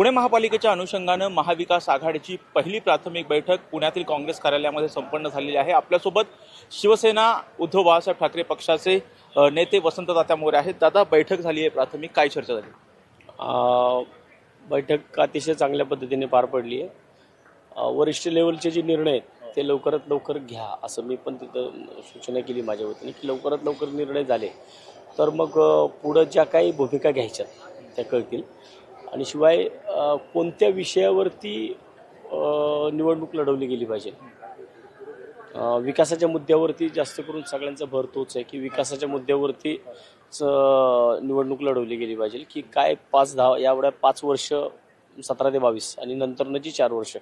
पुणे महापालिकेच्या अनुषंगानं महाविकास आघाडीची पहिली प्राथमिक बैठक पुण्यातील काँग्रेस कार्यालयामध्ये संपन्न झालेली आहे। आपल्यासोबत शिवसेना उद्धव बाळासाहेब ठाकरे पक्षाचे नेते वसंत तात्या मोरे आहेत। दादा, बैठक झाली आहे प्राथमिक, काय चर्चा झाली? बैठक अतिशय चांगल्या पद्धतीने पार पडली आहे। वरिष्ठ लेवलचे जे निर्णय आहेत ते लवकरात लवकर घ्या असं मी पण तिथं सूचना केली माझ्या वतीने की लवकरात लवकर निर्णय झाले तर मग पुढं ज्या काही भूमिका घ्यायच्या त्या कळतील आणि शिवाय कोणत्या विषयावरती निवडणूक लढवली गेली पाहिजे। विकासाच्या मुद्द्यावरती जास्त करून सगळ्यांचा भर तोच आहे की विकासाच्या मुद्द्यावरतीच निवडणूक लढवली गेली पाहिजे की काय 5-10 एवढ्या 5 वर्ष 17 ते 22 आणि नंतरनं जी 4 वर्ष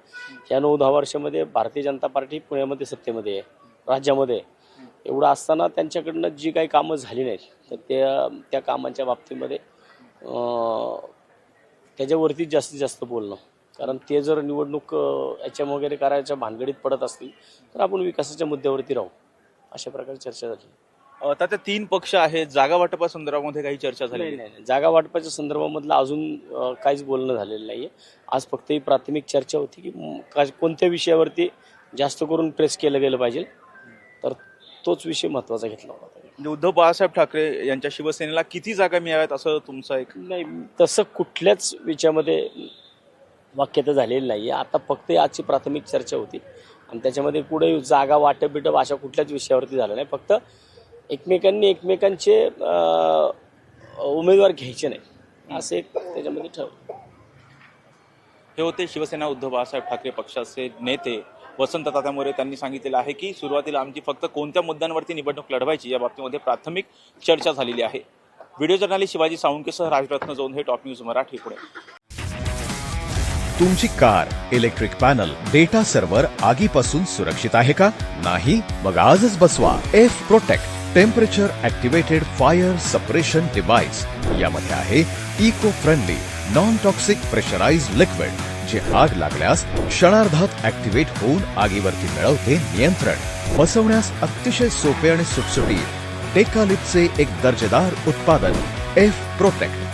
या 9-10 वर्षामध्ये भारतीय जनता पार्टी पुण्यामध्ये सत्तेमध्ये आहे, राज्यामध्ये एवढं असताना त्यांच्याकडनं जी काही कामं झाली नाहीत तर त्या कामांच्या बाबतीमध्ये त्याच्यावरतीच जास्तीत जास्त बोलणं, कारण ते जर निवडणूक याच्या वगैरे करायच्या भानगडीत पडत असतील तर आपण विकासाच्या मुद्द्यावरती राहू, अशा प्रकारे चर्चा झाली। आता ते 3 पक्ष आहेत, जागा वाटपासंदर्भामध्ये काही चर्चा झाली? नाही, जागा वाटपाच्या संदर्भामधलं अजून काहीच बोलणं झालेलं नाहीये। आज फक्त ही प्राथमिक चर्चा होती की कोणत्या विषयावरती जास्त करून प्रेस केलं गेलं पाहिजे, तर तोच विषय महत्त्वाचा घेतला होता। म्हणजे उद्धव बाळासाहेब ठाकरे यांच्या शिवसेनेला किती जागा मिळाव्यात असं तुमचं एक? नाही, तसं कुठल्याच विषयामध्ये वाक्य तर झालेलं नाही आहे। आता फक्त आजची प्राथमिक चर्चा होती आणि त्याच्यामध्ये पुढे जागा वाटप बिटप अशा कुठल्याच विषयावरती झालं नाही। फक्त एकमेकांनी एकमेकांचे उमेदवार घ्यायचे नाही असं एक त्याच्यामध्ये ठरवलं। हे होते शिवसेना उद्धव बाळासाहेब ठाकरे पक्षाचे नेते वसंत तात्या मोरे। त्यांनी सांगितलेलं आहे की सुरुवातीला आमची फक्त कोणत्या मुद्द्यांवरती निवडणूक लढवायची या बाबतीमध्ये प्राथमिक चर्चा झालेली आहे। व्हिडिओ जर्नलिस्ट शिवाजी साळुंकेसह राजरत्न जोन, हे टॉप न्यूज मराठी, पुणे। तुमची car, electric panel, data server आगीपासून सुरक्षित आहे का? नाही? मग आजच बसवा F protect temperature activated fire suppression device. यामध्ये आहे eco friendly non toxic pressurised liquid जे आग लागल्यास क्षणार्धात ॲक्टिव्हेट होऊन आगीवरती मिळवते नियंत्रण। बसवण्यास अतिशय सोपे आणि सुटसुटीत टेकालिपचे एक दर्जेदार उत्पादन एफ प्रोटेक्ट।